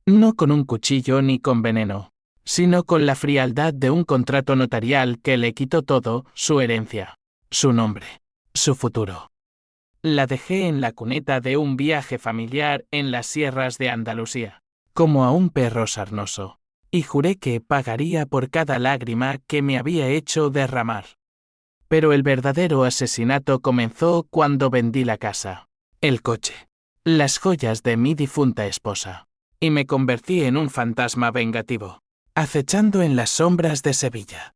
No con un cuchillo ni con veneno, sino con la frialdad de un contrato notarial que le quitó todo, su herencia, su nombre, su futuro. La dejé en la cuneta de un viaje familiar en las sierras de Andalucía, como a un perro sarnoso, y juré que pagaría por cada lágrima que me había hecho derramar. Pero el verdadero asesinato comenzó cuando vendí la casa, el coche, las joyas de mi difunta esposa, y me convertí en un fantasma vengativo, acechando en las sombras de Sevilla.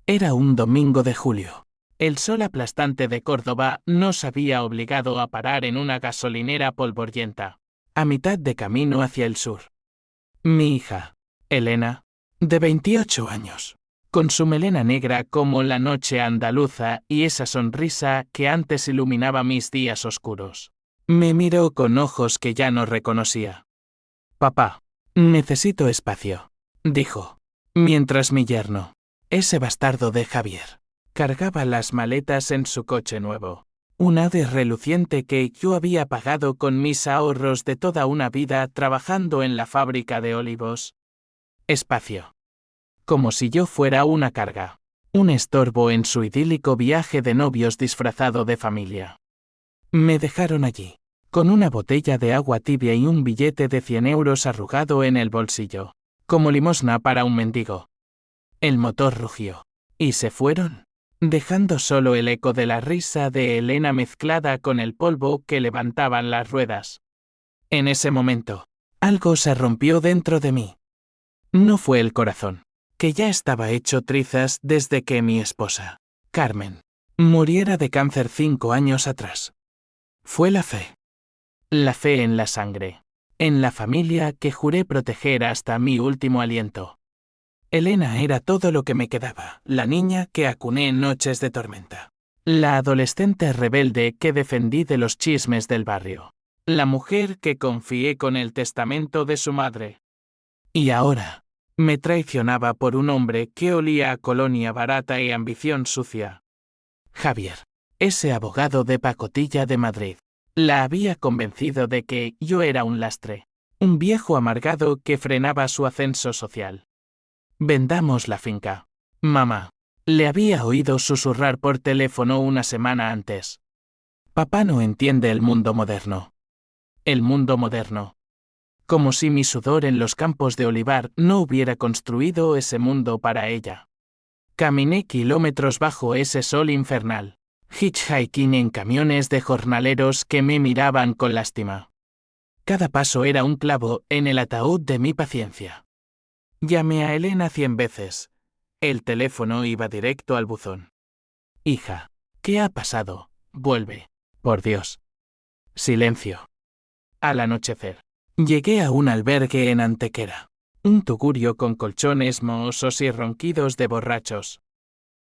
Era un domingo de julio. El sol aplastante de Córdoba nos había obligado a parar en una gasolinera polvorienta, a mitad de camino hacia el sur. Mi hija, Elena, de 28 años, con su melena negra como la noche andaluza y esa sonrisa que antes iluminaba mis días oscuros, me miró con ojos que ya no reconocía. Papá, necesito espacio, dijo, mientras mi yerno, ese bastardo de Javier, cargaba las maletas en su coche nuevo, un Ade reluciente que yo había pagado con mis ahorros de toda una vida trabajando en la fábrica de olivos. Espacio. Como si yo fuera una carga, un estorbo en su idílico viaje de novios disfrazado de familia. Me dejaron allí, con una botella de agua tibia y un billete de 100 euros arrugado en el bolsillo, como limosna para un mendigo. El motor rugió, y se fueron, dejando solo el eco de la risa de Elena mezclada con el polvo que levantaban las ruedas. En ese momento, algo se rompió dentro de mí. No fue el corazón, que ya estaba hecho trizas desde que mi esposa, Carmen, muriera de cáncer 5 años atrás. Fue la fe. La fe en la sangre, en la familia que juré proteger hasta mi último aliento. Elena era todo lo que me quedaba, la niña que acuné en noches de tormenta, la adolescente rebelde que defendí de los chismes del barrio, la mujer que confié con el testamento de su madre. Y ahora, me traicionaba por un hombre que olía a colonia barata y ambición sucia. Javier, ese abogado de pacotilla de Madrid, la había convencido de que yo era un lastre, un viejo amargado que frenaba su ascenso social. Vendamos la finca. Mamá, le había oído susurrar por teléfono una semana antes. Papá no entiende el mundo moderno. El mundo moderno. Como si mi sudor en los campos de olivar no hubiera construido ese mundo para ella. Caminé kilómetros bajo ese sol infernal, hitchhiking en camiones de jornaleros que me miraban con lástima. Cada paso era un clavo en el ataúd de mi paciencia. Llamé a Elena 100 veces. El teléfono iba directo al buzón. Hija, ¿qué ha pasado? Vuelve. Por Dios. Silencio. Al anochecer, llegué a un albergue en Antequera. Un tugurio con colchones mohosos y ronquidos de borrachos.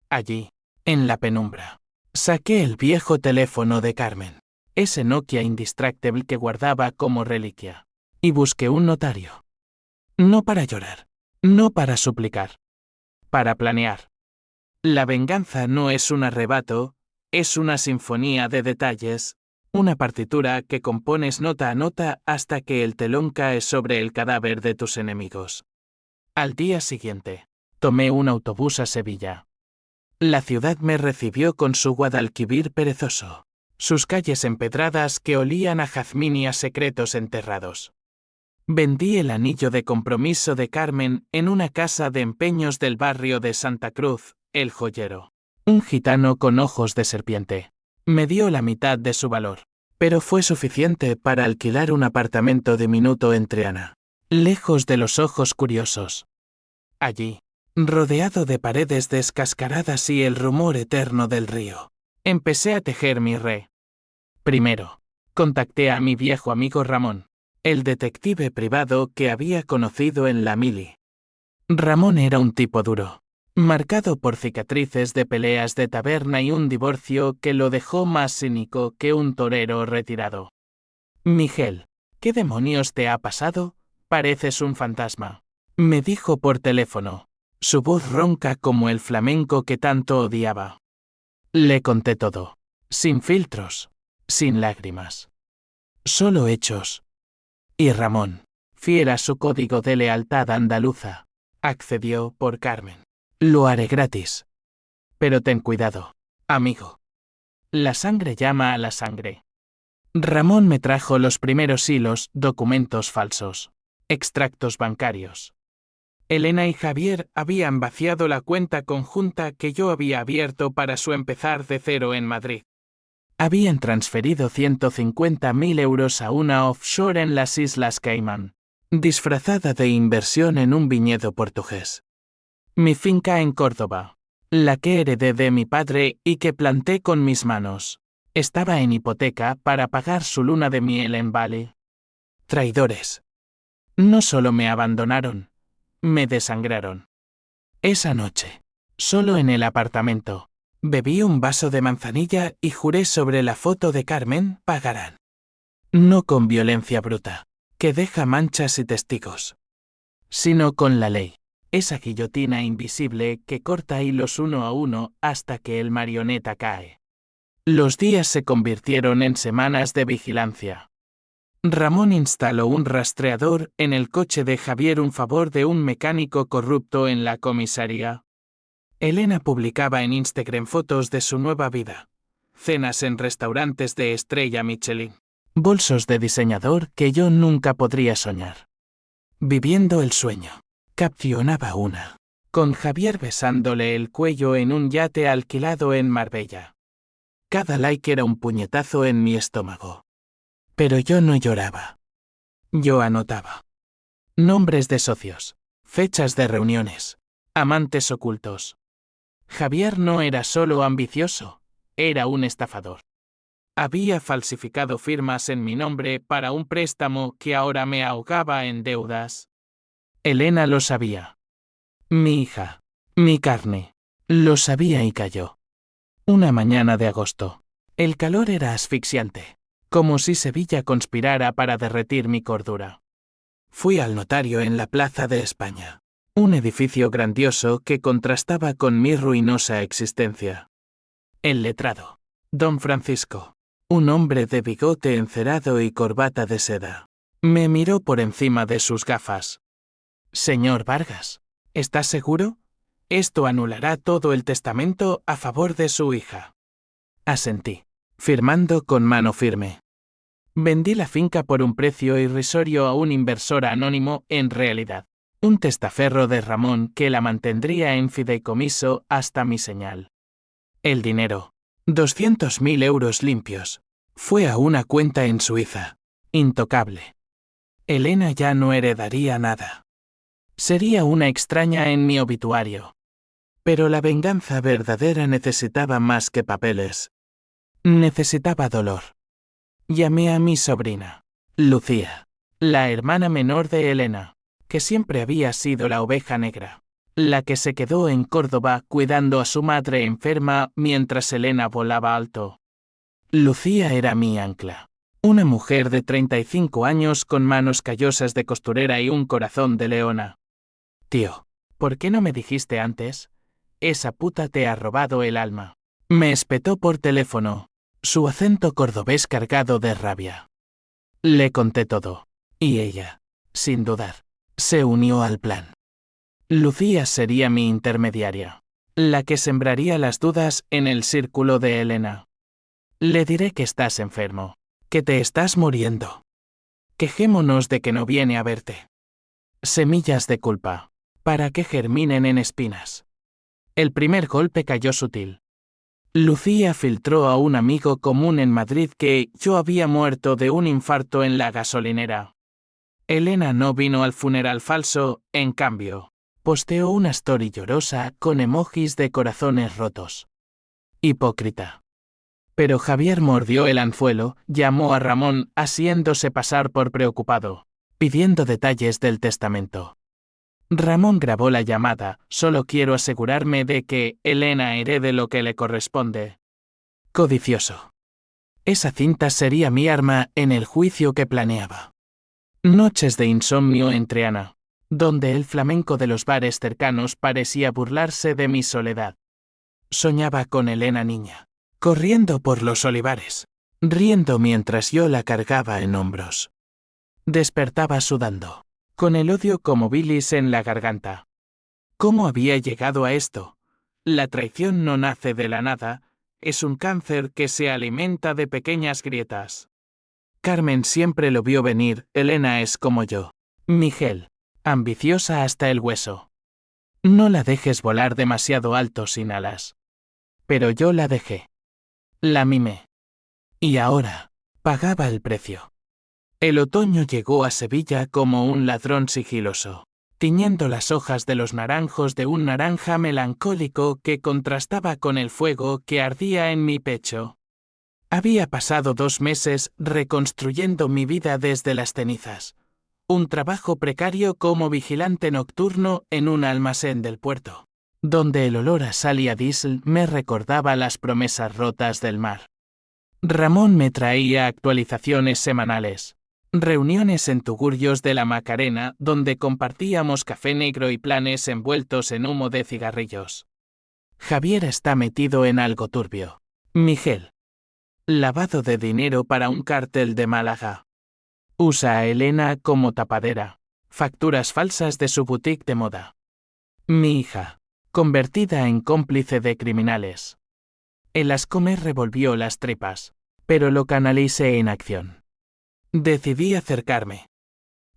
Allí, en la penumbra, saqué el viejo teléfono de Carmen, ese Nokia indistractable que guardaba como reliquia, y busqué un notario. No para llorar, no para suplicar, para planear. La venganza no es un arrebato, es una sinfonía de detalles, una partitura que compones nota a nota hasta que el telón cae sobre el cadáver de tus enemigos. Al día siguiente, tomé un autobús a Sevilla. La ciudad me recibió con su Guadalquivir perezoso, sus calles empedradas que olían a jazmín y a secretos enterrados. Vendí el anillo de compromiso de Carmen en una casa de empeños del barrio de Santa Cruz, el joyero. Un gitano con ojos de serpiente. Me dio la mitad de su valor, pero fue suficiente para alquilar un apartamento diminuto en Triana, lejos de los ojos curiosos. Allí, rodeado de paredes descascaradas y el rumor eterno del río, empecé a tejer mi re. Primero, contacté a mi viejo amigo Ramón, el detective privado que había conocido en la mili. Ramón era un tipo duro, marcado por cicatrices de peleas de taberna y un divorcio que lo dejó más cínico que un torero retirado. Miguel, ¿qué demonios te ha pasado? Pareces un fantasma, me dijo por teléfono, su voz ronca como el flamenco que tanto odiaba. Le conté todo, sin filtros, sin lágrimas. Solo hechos. Y Ramón, fiel a su código de lealtad andaluza, accedió por Carmen. Lo haré gratis. Pero ten cuidado, amigo. La sangre llama a la sangre. Ramón me trajo los primeros hilos, documentos falsos, extractos bancarios. Elena y Javier habían vaciado la cuenta conjunta que yo había abierto para su empezar de cero en Madrid. Habían transferido 150.000 euros a una offshore en las Islas Caimán, disfrazada de inversión en un viñedo portugués. Mi finca en Córdoba, la que heredé de mi padre y que planté con mis manos, estaba en hipoteca para pagar su luna de miel en Bali. Traidores. No solo me abandonaron, me desangraron. Esa noche, solo en el apartamento, bebí un vaso de manzanilla y juré sobre la foto de Carmen, pagarán. No con violencia bruta, que deja manchas y testigos, sino con la ley, esa guillotina invisible que corta hilos uno a uno hasta que el marioneta cae. Los días se convirtieron en semanas de vigilancia. Ramón instaló un rastreador en el coche de Javier en favor de un mecánico corrupto en la comisaría. Elena publicaba en Instagram fotos de su nueva vida. Cenas en restaurantes de estrella Michelin. Bolsos de diseñador que yo nunca podría soñar. Viviendo el sueño. Capcionaba una. Con Javier besándole el cuello en un yate alquilado en Marbella. Cada like era un puñetazo en mi estómago. Pero yo no lloraba. Yo anotaba. Nombres de socios, fechas de reuniones, amantes ocultos. Javier no era solo ambicioso, era un estafador. Había falsificado firmas en mi nombre para un préstamo que ahora me ahogaba en deudas. Elena lo sabía. Mi hija, mi carne, lo sabía y calló. Una mañana de agosto. El calor era asfixiante. Como si Sevilla conspirara para derretir mi cordura. Fui al notario en la Plaza de España, un edificio grandioso que contrastaba con mi ruinosa existencia. El letrado, don Francisco, un hombre de bigote encerado y corbata de seda, me miró por encima de sus gafas. Señor Vargas, ¿está seguro? Esto anulará todo el testamento a favor de su hija. Asentí, firmando con mano firme. Vendí la finca por un precio irrisorio a un inversor anónimo, en realidad, un testaferro de Ramón que la mantendría en fideicomiso hasta mi señal. El dinero, 200.000 euros limpios, fue a una cuenta en Suiza, intocable. Elena ya no heredaría nada. Sería una extraña en mi obituario. Pero la venganza verdadera necesitaba más que papeles. Necesitaba dolor. Llamé a mi sobrina, Lucía, la hermana menor de Elena, que siempre había sido la oveja negra, la que se quedó en Córdoba cuidando a su madre enferma mientras Elena volaba alto. Lucía era mi ancla, una mujer de 35 años con manos callosas de costurera y un corazón de leona. Tío, ¿por qué no me dijiste antes? Esa puta te ha robado el alma. Me espetó por teléfono. Su acento cordobés cargado de rabia. Le conté todo, y ella, sin dudar, se unió al plan. Lucía sería mi intermediaria, la que sembraría las dudas en el círculo de Elena. Le diré que estás enfermo, que te estás muriendo. Quejémonos de que no viene a verte. Semillas de culpa, para que germinen en espinas. El primer golpe cayó sutil. Lucía filtró a un amigo común en Madrid que yo había muerto de un infarto en la gasolinera. Elena no vino al funeral falso, en cambio, posteó una story llorosa con emojis de corazones rotos. Hipócrita. Pero Javier mordió el anzuelo, llamó a Ramón haciéndose pasar por preocupado, pidiendo detalles del testamento. Ramón grabó la llamada, solo quiero asegurarme de que Elena herede lo que le corresponde. Codicioso. Esa cinta sería mi arma en el juicio que planeaba. Noches de insomnio en Triana, donde el flamenco de los bares cercanos parecía burlarse de mi soledad. Soñaba con Elena niña, corriendo por los olivares, riendo mientras yo la cargaba en hombros. Despertaba sudando, con el odio como bilis en la garganta. ¿Cómo había llegado a esto? La traición no nace de la nada, es un cáncer que se alimenta de pequeñas grietas. Carmen siempre lo vio venir, Elena es como yo. Miguel, ambiciosa hasta el hueso. No la dejes volar demasiado alto sin alas. Pero yo la dejé. La mimé. Y ahora, pagaba el precio. El otoño llegó a Sevilla como un ladrón sigiloso, tiñendo las hojas de los naranjos de un naranja melancólico que contrastaba con el fuego que ardía en mi pecho. Había pasado 2 meses reconstruyendo mi vida desde las cenizas. Un trabajo precario como vigilante nocturno en un almacén del puerto, donde el olor a sal y a diésel me recordaba las promesas rotas del mar. Ramón me traía actualizaciones semanales. Reuniones en tugurios de la Macarena donde compartíamos café negro y planes envueltos en humo de cigarrillos. Javier está metido en algo turbio. Miguel. Lavado de dinero para un cártel de Málaga. Usa a Elena como tapadera. Facturas falsas de su boutique de moda. Mi hija. Convertida en cómplice de criminales. El asco me revolvió las tripas, pero lo canalicé en acción. Decidí acercarme.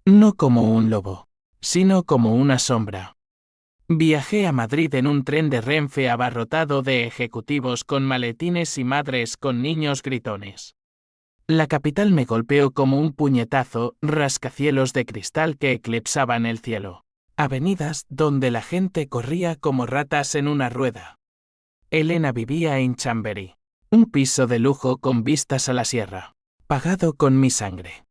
No como un lobo, sino como una sombra. Viajé a Madrid en un tren de Renfe abarrotado de ejecutivos con maletines y madres con niños gritones. La capital me golpeó como un puñetazo, rascacielos de cristal que eclipsaban el cielo. Avenidas donde la gente corría como ratas en una rueda. Elena vivía en Chamberí, un piso de lujo con vistas a la sierra, pagado con mi sangre.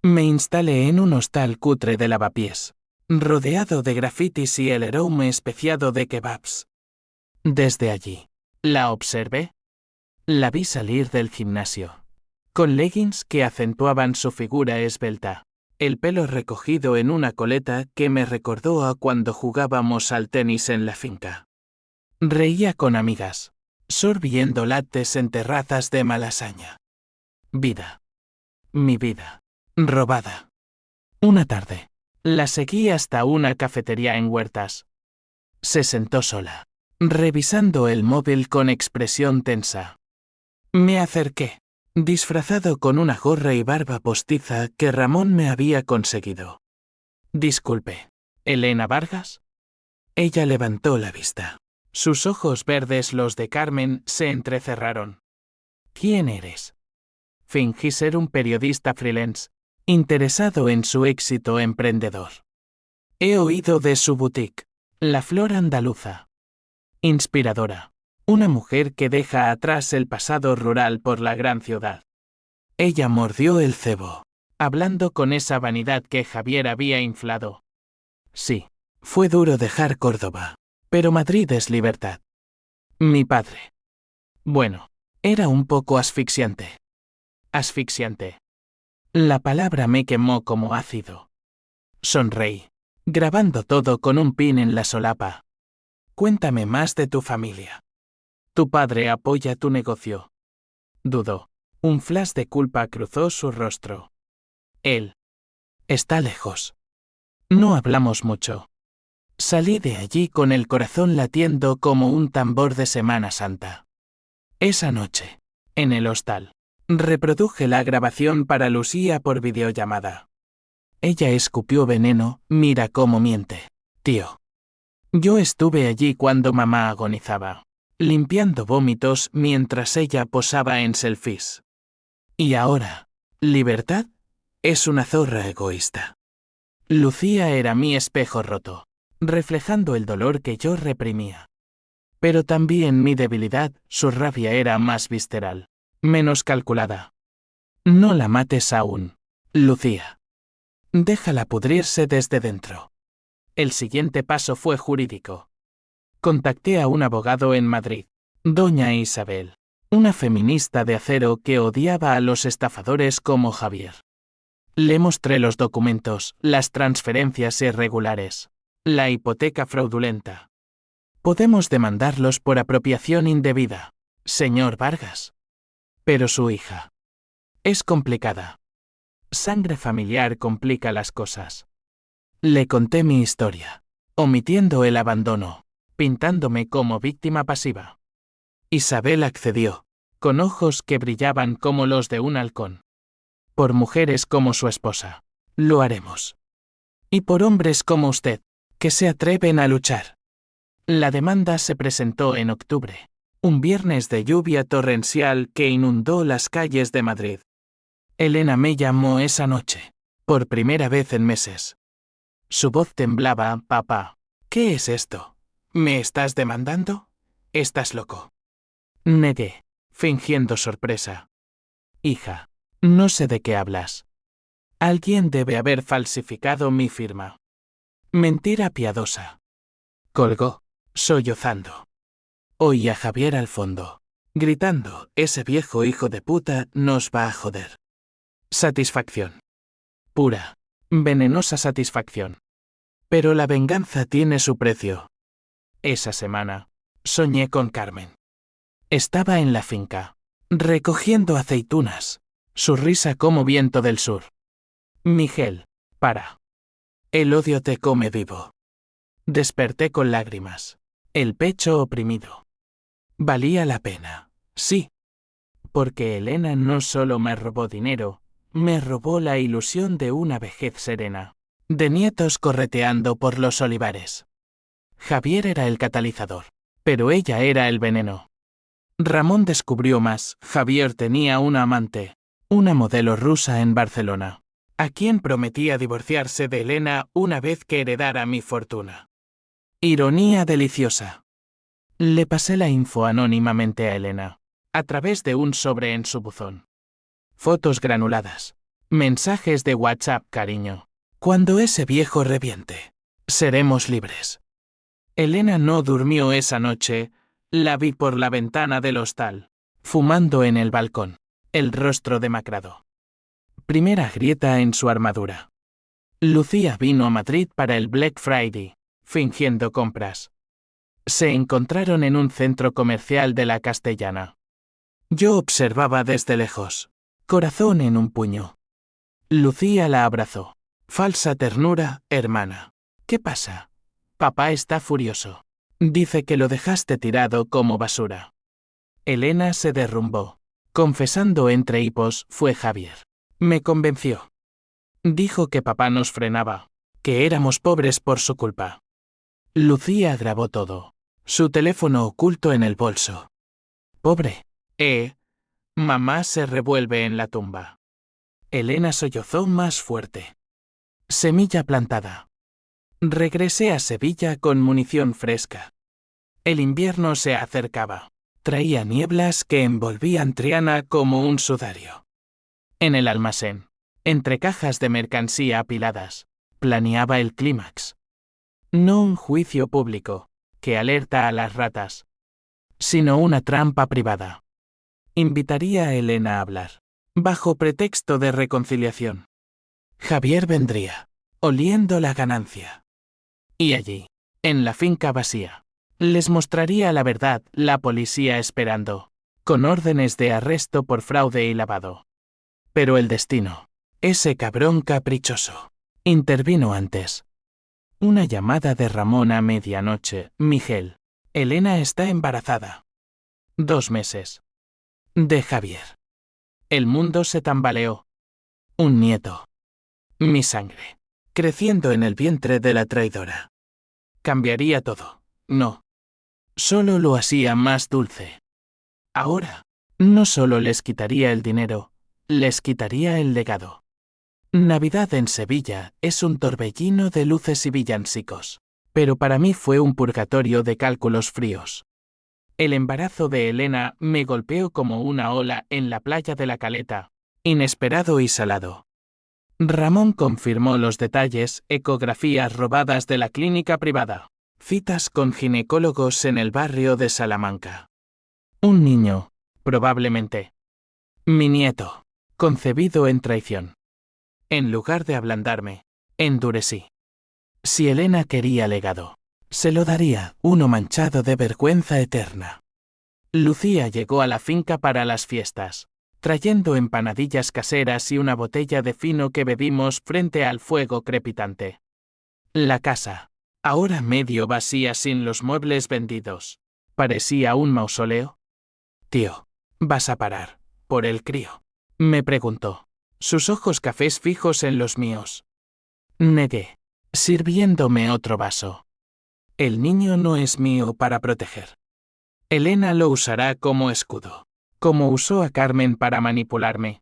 Me instalé en un hostal cutre de lavapiés, rodeado de grafitis y el aroma especiado de kebabs. Desde allí, la observé. La vi salir del gimnasio, con leggings que acentuaban su figura esbelta, el pelo recogido en una coleta que me recordó a cuando jugábamos al tenis en la finca. Reía con amigas, sorbiendo lattes en terrazas de Malasaña. Vida. Mi vida. Robada. Una tarde, la seguí hasta una cafetería en Huertas. Se sentó sola, revisando el móvil con expresión tensa. Me acerqué, disfrazado con una gorra y barba postiza que Ramón me había conseguido. Disculpe, ¿Elena Vargas? Ella levantó la vista. Sus ojos verdes, los de Carmen, se entrecerraron. ¿Quién eres? Fingí ser un periodista freelance, interesado en su éxito emprendedor. He oído de su boutique, La Flor Andaluza. Inspiradora. Una mujer que deja atrás el pasado rural por la gran ciudad. Ella mordió el cebo, hablando con esa vanidad que Javier había inflado. Sí, fue duro dejar Córdoba, pero Madrid es libertad. Mi padre. Bueno, era un poco asfixiante. Asfixiante. La palabra me quemó como ácido. Sonreí, grabando todo con un pin en la solapa. Cuéntame más de tu familia. Tu padre apoya tu negocio. Dudó. Un flash de culpa cruzó su rostro. Él. Está lejos. No hablamos mucho. Salí de allí con el corazón latiendo como un tambor de Semana Santa. Esa noche, en el hostal, reproduje la grabación para Lucía por videollamada. Ella escupió veneno, mira cómo miente, tío. Yo estuve allí cuando mamá agonizaba, limpiando vómitos mientras ella posaba en selfies. Y ahora, ¿libertad? Es una zorra egoísta. Lucía era mi espejo roto, reflejando el dolor que yo reprimía. Pero también mi debilidad, su rabia era más visceral, menos calculada. No la mates aún, Lucía. Déjala pudrirse desde dentro. El siguiente paso fue jurídico. Contacté a un abogado en Madrid, doña Isabel, una feminista de acero que odiaba a los estafadores como Javier. Le mostré los documentos, las transferencias irregulares, la hipoteca fraudulenta. Podemos demandarlos por apropiación indebida, señor Vargas. Pero su hija. Es complicada. Sangre familiar complica las cosas. Le conté mi historia, omitiendo el abandono, pintándome como víctima pasiva. Isabel accedió, con ojos que brillaban como los de un halcón. Por mujeres como su esposa, lo haremos. Y por hombres como usted, que se atreven a luchar. La demanda se presentó en octubre, un viernes de lluvia torrencial que inundó las calles de Madrid. Elena me llamó esa noche, por primera vez en meses. Su voz temblaba. Papá, ¿qué es esto? ¿Me estás demandando? ¿Estás loco? Negué, fingiendo sorpresa. Hija, no sé de qué hablas. Alguien debe haber falsificado mi firma. Mentira piadosa. Colgó, sollozando. Oí a Javier al fondo, gritando, ese viejo hijo de puta nos va a joder. Satisfacción. Pura, venenosa satisfacción. Pero la venganza tiene su precio. Esa semana, soñé con Carmen. Estaba en la finca, recogiendo aceitunas, su risa como viento del sur. Miguel, para. El odio te come vivo. Desperté con lágrimas, el pecho oprimido. Valía la pena, sí. Porque Elena no solo me robó dinero, me robó la ilusión de una vejez serena, de nietos correteando por los olivares. Javier era el catalizador, pero ella era el veneno. Ramón descubrió más. Javier tenía una amante, una modelo rusa en Barcelona, a quien prometía divorciarse de Elena una vez que heredara mi fortuna. Ironía deliciosa. Le pasé la info anónimamente a Elena, a través de un sobre en su buzón. Fotos granuladas. Mensajes de WhatsApp, cariño. Cuando ese viejo reviente, seremos libres. Elena no durmió esa noche. La vi por la ventana del hostal, fumando en el balcón, el rostro demacrado. Primera grieta en su armadura. Lucía vino a Madrid para el Black Friday, fingiendo compras. Se encontraron en un centro comercial de la Castellana. Yo observaba desde lejos, corazón en un puño. Lucía la abrazó. Falsa ternura, hermana. ¿Qué pasa? Papá está furioso. Dice que lo dejaste tirado como basura. Elena se derrumbó. Confesando entre hipos, fue Javier. Me convenció. Dijo que papá nos frenaba, que éramos pobres por su culpa. Lucía grabó todo. Su teléfono oculto en el bolso. Pobre. Mamá se revuelve en la tumba. Elena sollozó más fuerte. Semilla plantada. Regresé a Sevilla con munición fresca. El invierno se acercaba. Traía nieblas que envolvían Triana como un sudario. En el almacén, entre cajas de mercancía apiladas, planeaba el clímax. No un juicio público, que alerta a las ratas, sino una trampa privada. Invitaría a Elena a hablar, bajo pretexto de reconciliación. Javier vendría, oliendo la ganancia. Y allí, en la finca vacía, les mostraría la verdad, la policía esperando, con órdenes de arresto por fraude y lavado. Pero el destino, ese cabrón caprichoso, intervino antes. Una llamada de Ramón a medianoche. Miguel, Elena está embarazada. 2 meses. De Javier. El mundo se tambaleó. Un nieto. Mi sangre, creciendo en el vientre de la traidora. Cambiaría todo. No. Solo lo hacía más dulce. Ahora, no solo les quitaría el dinero, les quitaría el legado. Navidad en Sevilla es un torbellino de luces y villancicos, pero para mí fue un purgatorio de cálculos fríos. El embarazo de Elena me golpeó como una ola en la playa de la Caleta, inesperado y salado. Ramón confirmó los detalles, ecografías robadas de la clínica privada. Citas con ginecólogos en el barrio de Salamanca. Un niño, probablemente. Mi nieto, concebido en traición. En lugar de ablandarme, endurecí. Si Elena quería legado, se lo daría, uno manchado de vergüenza eterna. Lucía llegó a la finca para las fiestas, trayendo empanadillas caseras y una botella de fino que bebimos frente al fuego crepitante. La casa, ahora medio vacía sin los muebles vendidos, parecía un mausoleo. Tío, ¿vas a parar, por el crío?, me preguntó, sus ojos cafés fijos en los míos. Negué, sirviéndome otro vaso. El niño no es mío para proteger. Elena lo usará como escudo, como usó a Carmen para manipularme.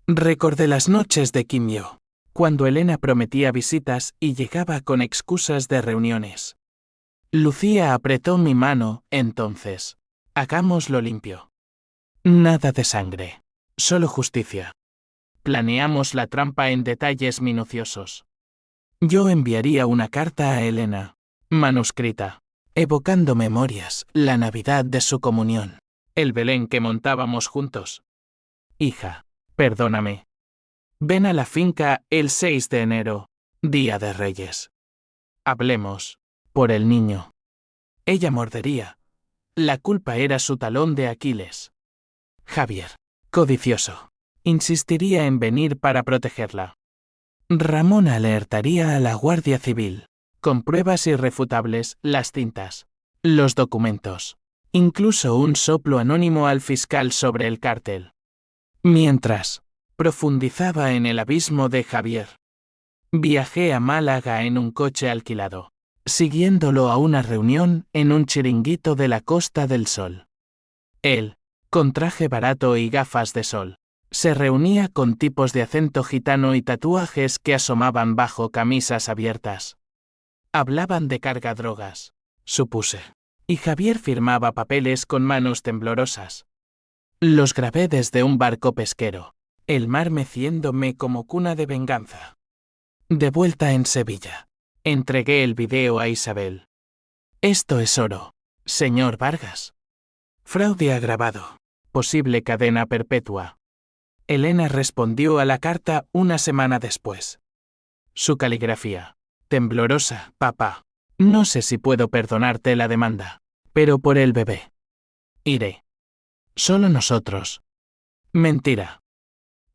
Recordé las noches de Kim Yo, cuando Elena prometía visitas y llegaba con excusas de reuniones. Lucía apretó mi mano, entonces. Hagámoslo limpio. Nada de sangre. Solo justicia. Planeamos la trampa en detalles minuciosos. Yo enviaría una carta a Elena, manuscrita, evocando memorias, la Navidad de su comunión, el Belén que montábamos juntos. Hija, perdóname. Ven a la finca el 6 de enero, Día de Reyes. Hablemos, por el niño. Ella mordería. La culpa era su talón de Aquiles. Javier, codicioso, insistiría en venir para protegerla. Ramón alertaría a la Guardia Civil, con pruebas irrefutables, las cintas, los documentos, incluso un soplo anónimo al fiscal sobre el cártel. Mientras, profundizaba en el abismo de Javier. Viajé a Málaga en un coche alquilado, siguiéndolo a una reunión en un chiringuito de la Costa del Sol. Él, con traje barato y gafas de sol, se reunía con tipos de acento gitano y tatuajes que asomaban bajo camisas abiertas. Hablaban de cargadrogas, supuse, y Javier firmaba papeles con manos temblorosas. Los grabé desde un barco pesquero, el mar meciéndome como cuna de venganza. De vuelta en Sevilla, entregué el video a Isabel. Esto es oro, señor Vargas. Fraude agravado, posible cadena perpetua. Elena respondió a la carta una semana después. Su caligrafía, temblorosa, papá. No sé si puedo perdonarte la demanda, pero por el bebé. Iré. Solo nosotros. Mentira.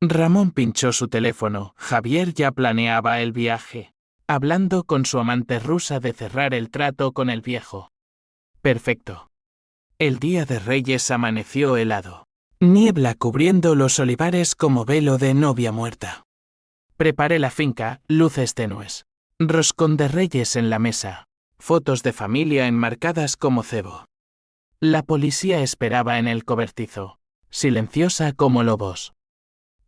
Ramón pinchó su teléfono. Javier ya planeaba el viaje, hablando con su amante rusa de cerrar el trato con el viejo. Perfecto. El día de Reyes amaneció helado. Niebla cubriendo los olivares como velo de novia muerta. Preparé la finca, luces tenues. Roscón de Reyes en la mesa. Fotos de familia enmarcadas como cebo. La policía esperaba en el cobertizo, silenciosa como lobos.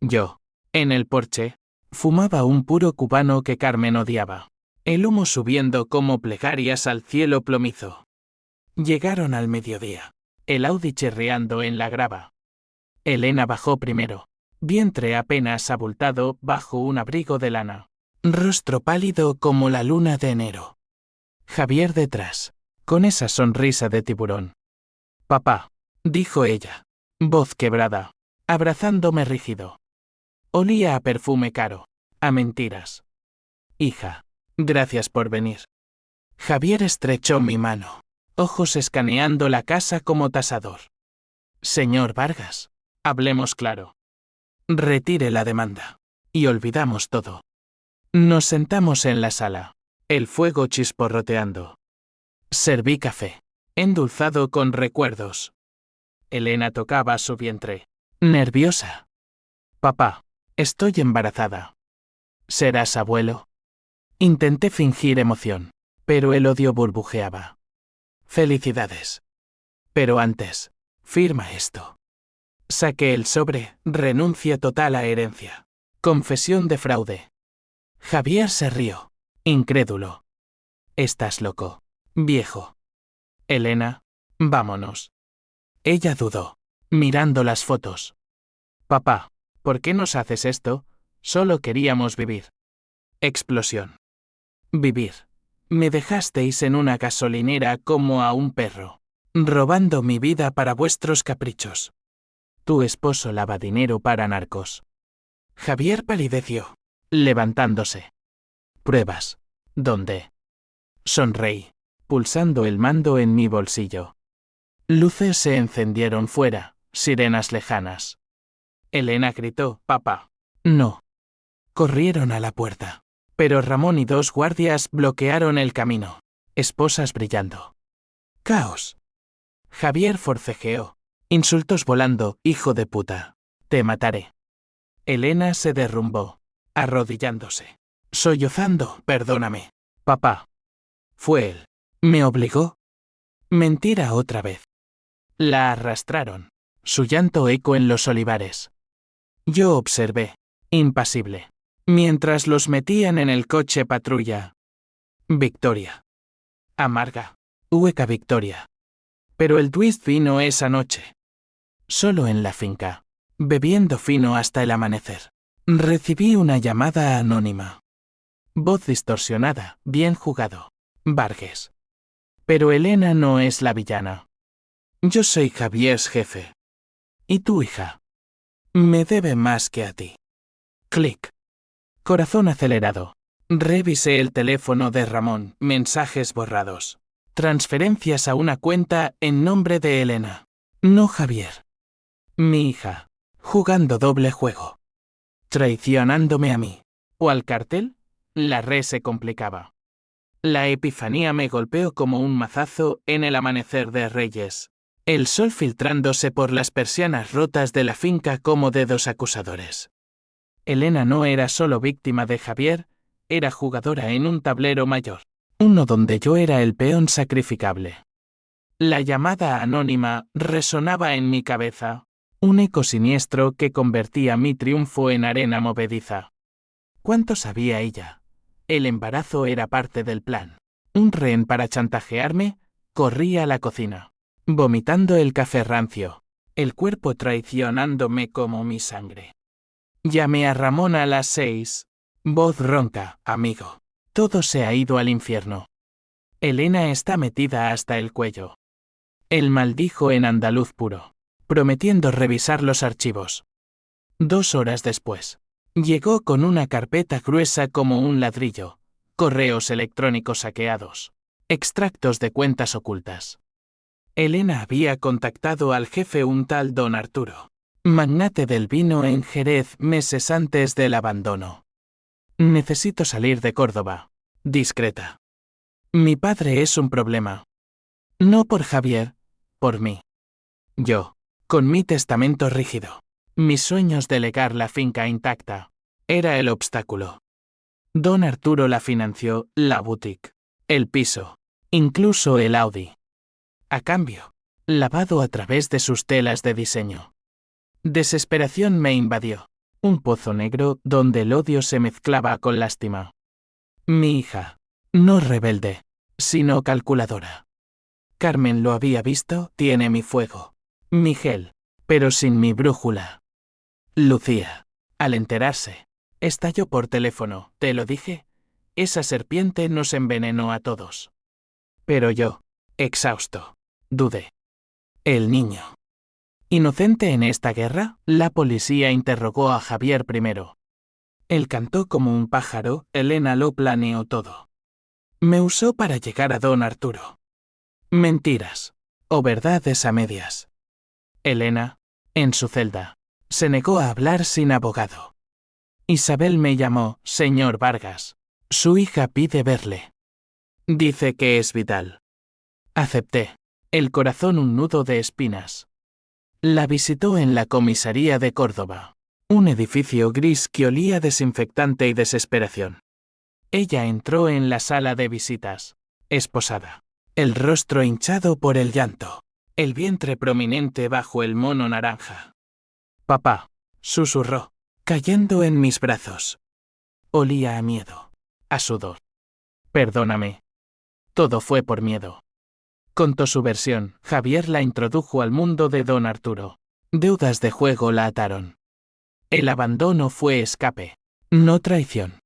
Yo, en el porche, fumaba un puro cubano que Carmen odiaba. El humo subiendo como plegarias al cielo plomizo. Llegaron al mediodía, el Audi chirriando en la grava. Elena bajó primero, vientre apenas abultado bajo un abrigo de lana, rostro pálido como la luna de enero. Javier detrás, con esa sonrisa de tiburón. Papá, dijo ella, voz quebrada, abrazándome rígido. Olía a perfume caro, a mentiras. Hija, gracias por venir. Javier estrechó mi mano, ojos escaneando la casa como tasador. Señor Vargas, hablemos claro. Retire la demanda. Y olvidamos todo. Nos sentamos en la sala, el fuego chisporroteando. Serví café, endulzado con recuerdos. Elena tocaba su vientre, nerviosa. Papá, estoy embarazada. ¿Serás abuelo? Intenté fingir emoción, pero el odio burbujeaba. Felicidades. Pero antes, firma esto. Saqué el sobre, renuncia total a herencia. Confesión de fraude. Javier se rió, incrédulo. Estás loco, viejo. Elena, vámonos. Ella dudó, mirando las fotos. Papá, ¿por qué nos haces esto? Solo queríamos vivir. Explosión. Vivir. Me dejasteis en una gasolinera como a un perro, robando mi vida para vuestros caprichos. Tu esposo lava dinero para narcos. Javier palideció, levantándose. Pruebas. ¿Dónde? Sonreí, pulsando el mando en mi bolsillo. Luces se encendieron fuera, sirenas lejanas. Elena gritó, papá. No. Corrieron a la puerta, Pero Ramón y 2 guardias bloquearon el camino. Esposas brillando. Caos. Javier forcejeó. Insultos volando, hijo de puta. Te mataré. Elena se derrumbó, arrodillándose. Sollozando, perdóname. Papá. Fue él. ¿Me obligó? Mentira otra vez. La arrastraron. Su llanto eco en los olivares. Yo observé, impasible, mientras los metían en el coche patrulla. Victoria. Amarga. Hueca victoria. Pero el twist vino esa noche. Solo en la finca, bebiendo fino hasta el amanecer. Recibí una llamada anónima. Voz distorsionada, bien jugado. Vargas. Pero Elena no es la villana. Yo soy Javier's jefe. ¿Y tu hija? Me debe más que a ti. Clic. Corazón acelerado. Revisé el teléfono de Ramón, mensajes borrados. Transferencias a una cuenta en nombre de Elena. No Javier. Mi hija. Jugando doble juego. Traicionándome a mí. ¿O al cartel? La red se complicaba. La epifanía me golpeó como un mazazo en el amanecer de Reyes. El sol filtrándose por las persianas rotas de la finca como dedos acusadores. Elena no era solo víctima de Javier, era jugadora en un tablero mayor. Uno donde yo era el peón sacrificable. La llamada anónima resonaba en mi cabeza. Un eco siniestro que convertía mi triunfo en arena movediza. ¿Cuánto sabía ella? El embarazo era parte del plan. Un rehén para chantajearme, corrí a la cocina. Vomitando el café rancio. El cuerpo traicionándome como mi sangre. Llamé a Ramón a las 6. Voz ronca, amigo. Todo se ha ido al infierno. Elena está metida hasta el cuello. Él maldijo en andaluz puro, prometiendo revisar los archivos. 2 horas después. Llegó con una carpeta gruesa como un ladrillo, correos electrónicos saqueados, extractos de cuentas ocultas. Elena había contactado al jefe un tal don Arturo, magnate del vino en Jerez meses antes del abandono. Necesito salir de Córdoba. Discreta. Mi padre es un problema. No por Javier, por mí. Yo, con mi testamento rígido. Mis sueños de legar la finca intacta. Era el obstáculo. Don Arturo la financió, la boutique, el piso, incluso el Audi. A cambio, lavado a través de sus telas de diseño. Desesperación me invadió. Un pozo negro donde el odio se mezclaba con lástima. Mi hija, no rebelde, sino calculadora. Carmen lo había visto, tiene mi fuego. Miguel, pero sin mi brújula. Lucía, al enterarse, estalló por teléfono, ¿te lo dije? Esa serpiente nos envenenó a todos. Pero yo, exhausto, dudé. El niño. ¿Inocente en esta guerra? La policía interrogó a Javier primero. Él cantó como un pájaro, Elena lo planeó todo. Me usó para llegar a don Arturo. Mentiras. O verdades a medias. Elena, en su celda, se negó a hablar sin abogado. Isabel me llamó, señor Vargas. Su hija pide verle. Dice que es vital. Acepté. El corazón un nudo de espinas. La visitó en la comisaría de Córdoba. Un edificio gris que olía desinfectante y desesperación. Ella entró en la sala de visitas, esposada. El rostro hinchado por el llanto. El vientre prominente bajo el mono naranja. Papá, susurró, cayendo en mis brazos. Olía a miedo, a sudor. Perdóname. Todo fue por miedo. Contó su versión, Javier la introdujo al mundo de don Arturo. Deudas de juego la ataron. El abandono fue escape, no traición.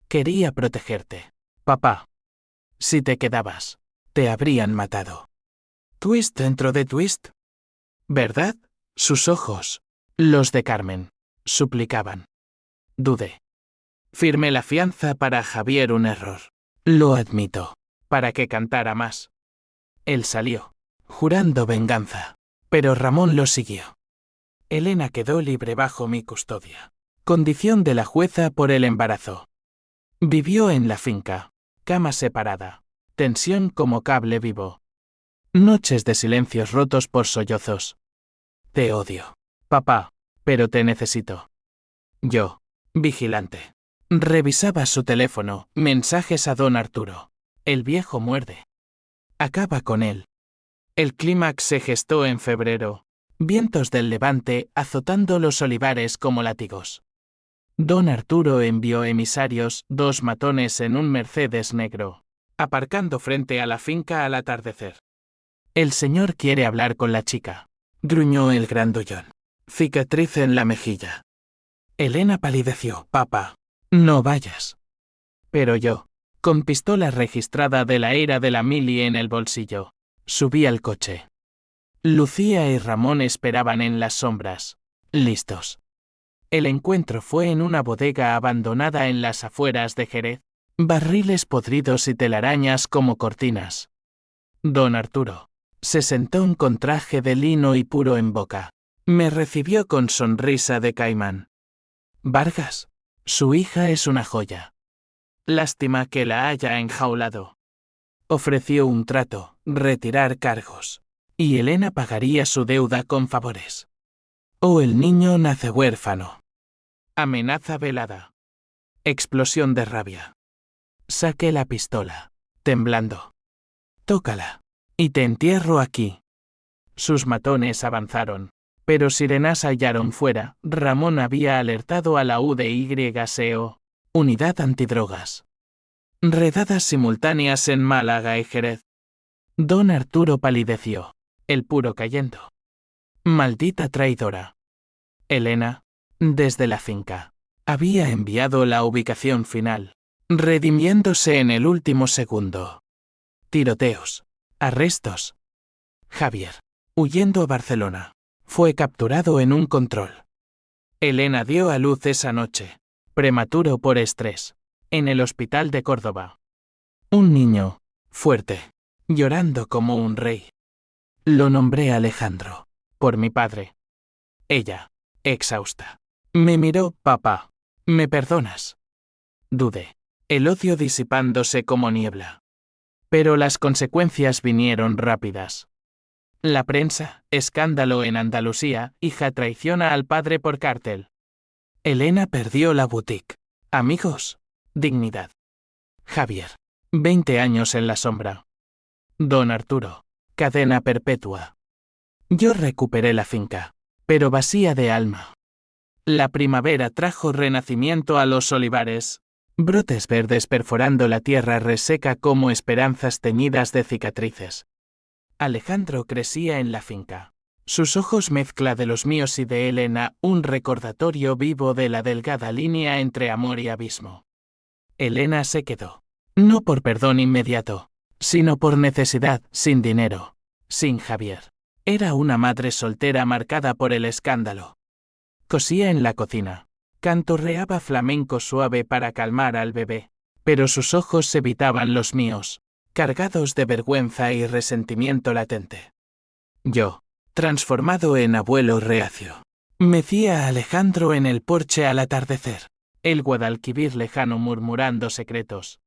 Quería protegerte. Papá. Si te quedabas, te habrían matado. Twist dentro de twist. ¿Verdad? Sus ojos, los de Carmen, suplicaban. Dudé. Firmé la fianza para Javier un error. Lo admito. Para que cantara más. Él salió, jurando venganza. Pero Ramón lo siguió. Elena quedó libre bajo mi custodia. Condición de la jueza por el embarazo. Vivió en la finca. Cama separada. Tensión como cable vivo. Noches de silencios rotos por sollozos. Te odio, papá, pero te necesito. Yo, vigilante. Revisaba su teléfono, mensajes a don Arturo. El viejo muerde. Acaba con él. El clímax se gestó en febrero. Vientos del levante azotando los olivares como látigos. Don Arturo envió emisarios, 2 matones en un Mercedes negro, aparcando frente a la finca al atardecer. El señor quiere hablar con la chica, gruñó el grandullón. Cicatriz en la mejilla. Elena palideció. Papá, no vayas. Pero yo, con pistola registrada de la era de la mili en el bolsillo, subí al coche. Lucía y Ramón esperaban en las sombras, listos. El encuentro fue en una bodega abandonada en las afueras de Jerez, barriles podridos y telarañas como cortinas. Don Arturo se sentó con traje de lino y puro en boca. Me recibió con sonrisa de caimán. Vargas, su hija es una joya. Lástima que la haya enjaulado. Ofreció un trato, retirar cargos. Y Elena pagaría su deuda con favores. O el niño nace huérfano. Amenaza velada. Explosión de rabia. Saqué la pistola, temblando. Tócala. Y te entierro aquí. Sus matones avanzaron. Pero sirenas hallaron fuera. Ramón había alertado a la UDYSEO, Unidad Antidrogas. Redadas simultáneas en Málaga y Jerez. Don Arturo palideció. El puro cayendo. Maldita traidora. Elena, desde la finca, había enviado la ubicación final, redimiéndose en el último segundo. Tiroteos. Arrestos. Javier, huyendo a Barcelona, fue capturado en un control. Elena dio a luz esa noche, prematuro por estrés, en el hospital de Córdoba. Un niño, fuerte, llorando como un rey. Lo nombré Alejandro, por mi padre. Ella, exhausta, me miró. Papá, ¿me perdonas? Dudé, el odio disipándose como niebla. Pero las consecuencias vinieron rápidas. La prensa, escándalo en Andalucía, hija traiciona al padre por cártel. Elena perdió la boutique. Amigos, dignidad. Javier, 20 años en la sombra. Don Arturo, cadena perpetua. Yo recuperé la finca, pero vacía de alma. La primavera trajo renacimiento a los olivares, brotes verdes perforando la tierra reseca como esperanzas teñidas de cicatrices. Alejandro crecía en la finca. Sus ojos mezcla de los míos y de Elena, un recordatorio vivo de la delgada línea entre amor y abismo. Elena se quedó. No por perdón inmediato, sino por necesidad, sin dinero, sin Javier. Era una madre soltera marcada por el escándalo. Cosía en la cocina. Canturreaba flamenco suave para calmar al bebé, pero sus ojos evitaban los míos, cargados de vergüenza y resentimiento latente. Yo, transformado en abuelo reacio, mecía a Alejandro en el porche al atardecer, el Guadalquivir lejano murmurando secretos.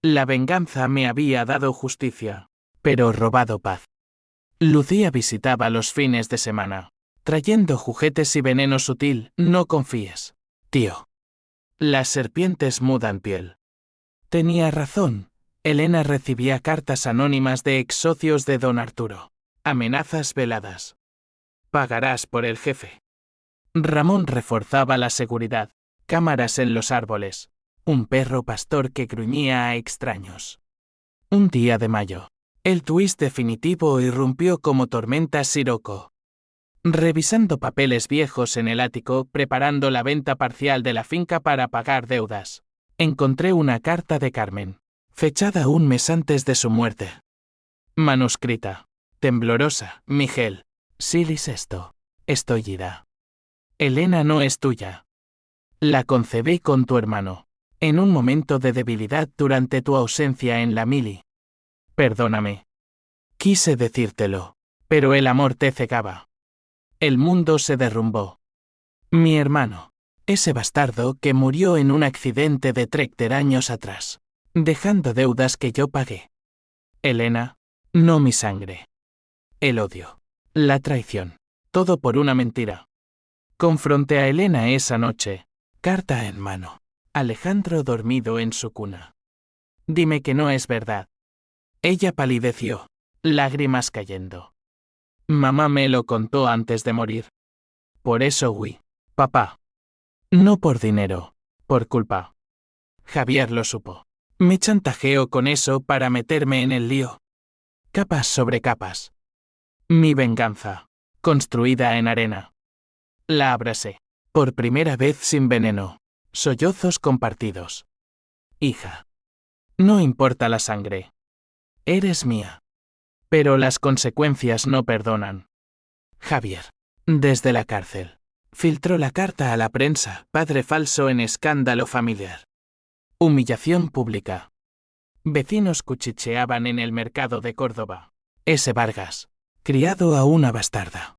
La venganza me había dado justicia, pero robado paz. Lucía visitaba los fines de semana, trayendo juguetes y veneno sutil. No confíes, tío. Las serpientes mudan piel. Tenía razón. Elena recibía cartas anónimas de ex socios de don Arturo. Amenazas veladas. Pagarás por el jefe. Ramón reforzaba la seguridad. Cámaras en los árboles. Un perro pastor que gruñía a extraños. Un día de mayo. El twist definitivo irrumpió como tormenta siroco. Revisando papeles viejos en el ático, preparando la venta parcial de la finca para pagar deudas, encontré una carta de Carmen, fechada un mes antes de su muerte. Manuscrita. Temblorosa. Miguel. Silis esto. Estoy ida. Elena no es tuya. La concebí con tu hermano, en un momento de debilidad durante tu ausencia en la mili. Perdóname. Quise decírtelo, pero el amor te cegaba. El mundo se derrumbó. Mi hermano, Ese bastardo que murió en un accidente de tráctor años atrás, dejando deudas que yo pagué. Elena, no mi sangre. El odio. La traición. Todo por una mentira. Confronté a Elena esa noche, carta en mano. Alejandro dormido en su cuna. Dime que no es verdad. Ella palideció, lágrimas cayendo. Mamá me lo contó antes de morir. Por eso huí. Papá. No por dinero, por culpa. Javier lo supo. Me chantajeó con eso para meterme en el lío. Capas sobre capas. Mi venganza, construida en arena. La abracé. Por primera vez sin veneno. Sollozos compartidos. Hija. No importa la sangre. Eres mía. Pero las consecuencias no perdonan. Javier. Desde la cárcel. Filtró la carta a la prensa, padre falso en escándalo familiar. Humillación pública. Vecinos cuchicheaban en el mercado de Córdoba. Ese Vargas. Criado a una bastarda.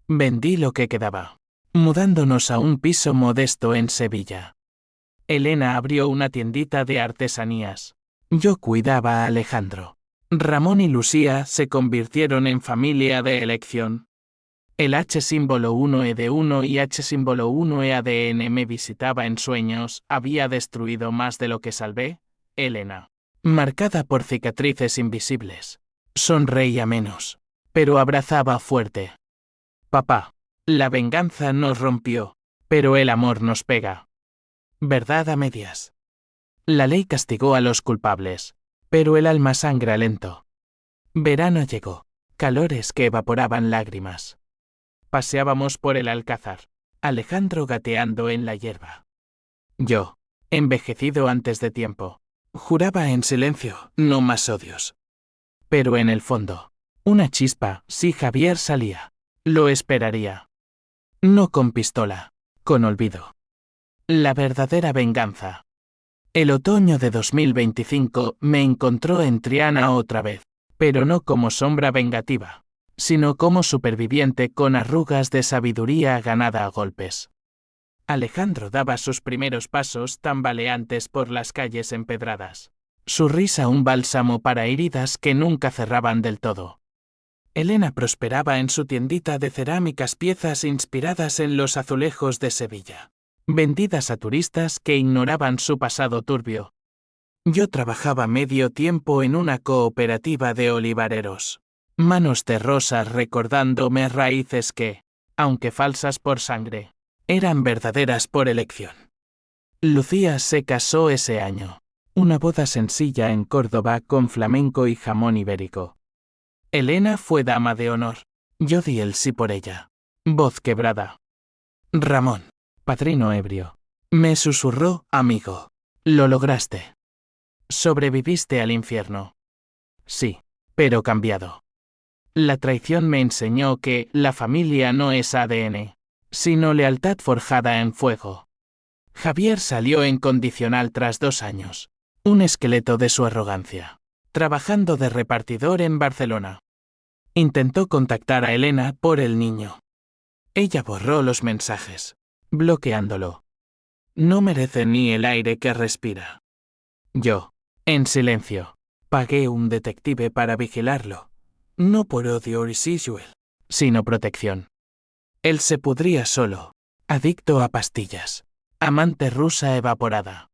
Vendí lo que quedaba. Mudándonos a un piso modesto en Sevilla. Elena abrió una tiendita de artesanías. Yo cuidaba a Alejandro. Ramón y Lucía se convirtieron en familia de elección. El H símbolo 1ED1 y H símbolo 1EADN me visitaba en sueños, había destruido más de lo que salvé. Elena. Marcada por cicatrices invisibles. Sonreía menos, pero abrazaba fuerte. Papá. La venganza nos rompió, pero el amor nos pega. Verdad a medias. La ley castigó a los culpables, pero el alma sangra lento. Verano llegó, calores que evaporaban lágrimas. Paseábamos por el Alcázar, Alejandro gateando en la hierba. Yo, envejecido antes de tiempo, juraba en silencio, no más odios. Pero en el fondo, una chispa, si Javier salía, lo esperaría. No con pistola, con olvido. La verdadera venganza. El otoño de 2025 me encontró en Triana otra vez, pero no como sombra vengativa, sino como superviviente con arrugas de sabiduría ganada a golpes. Alejandro daba sus primeros pasos tambaleantes por las calles empedradas. Su risa un bálsamo para heridas que nunca cerraban del todo. Elena prosperaba en su tiendita de cerámicas, piezas inspiradas en los azulejos de Sevilla, vendidas a turistas que ignoraban su pasado turbio. Yo trabajaba medio tiempo en una cooperativa de olivareros. Manos de rosas recordándome raíces que, aunque falsas por sangre, eran verdaderas por elección. Lucía se casó ese año. Una boda sencilla en Córdoba con flamenco y jamón ibérico. Elena fue dama de honor. Yo di el sí por ella. Voz quebrada. Ramón, padrino ebrio, me susurró, amigo. Lo lograste. Sobreviviste al infierno. Sí, pero cambiado. La traición me enseñó que la familia no es ADN, sino lealtad forjada en fuego. Javier salió en condicional tras 2 años. Un esqueleto de su arrogancia. Trabajando de repartidor en Barcelona. Intentó contactar a Elena por el niño. Ella borró los mensajes, bloqueándolo. No merece ni el aire que respira. Yo, en silencio, pagué un detective para vigilarlo. No por odio residual, sino protección. Él se pudría solo, adicto a pastillas, amante rusa evaporada.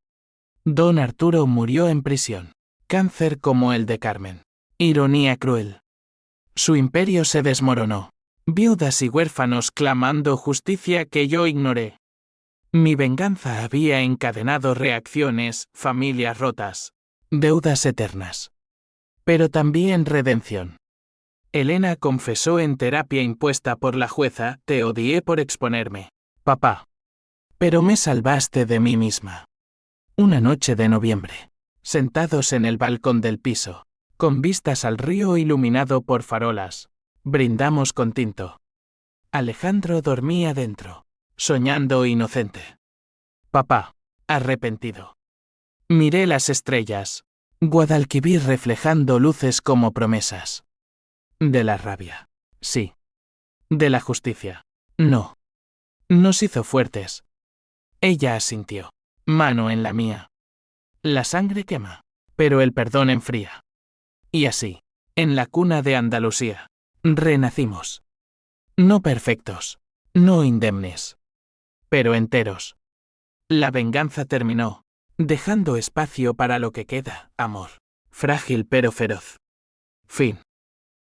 Don Arturo murió en prisión. Cáncer como el de Carmen. Ironía cruel. Su imperio se desmoronó. Viudas y huérfanos clamando justicia que yo ignoré. Mi venganza había encadenado reacciones, familias rotas, deudas eternas. Pero también redención. Elena confesó en terapia impuesta por la jueza, te odié por exponerme, papá. Pero me salvaste de mí misma. Una noche de noviembre, sentados en el balcón del piso, con vistas al río iluminado por farolas, brindamos con tinto. Alejandro dormía dentro, soñando inocente. Papá, arrepentido. Miré las estrellas, Guadalquivir reflejando luces como promesas. De la rabia, sí. De la justicia, no. Nos hizo fuertes. Ella asintió. Mano en la mía. La sangre quema, pero el perdón enfría. Y así, en la cuna de Andalucía, renacimos. No perfectos, no indemnes, pero enteros. La venganza terminó, dejando espacio para lo que queda, amor. Frágil pero feroz. Fin.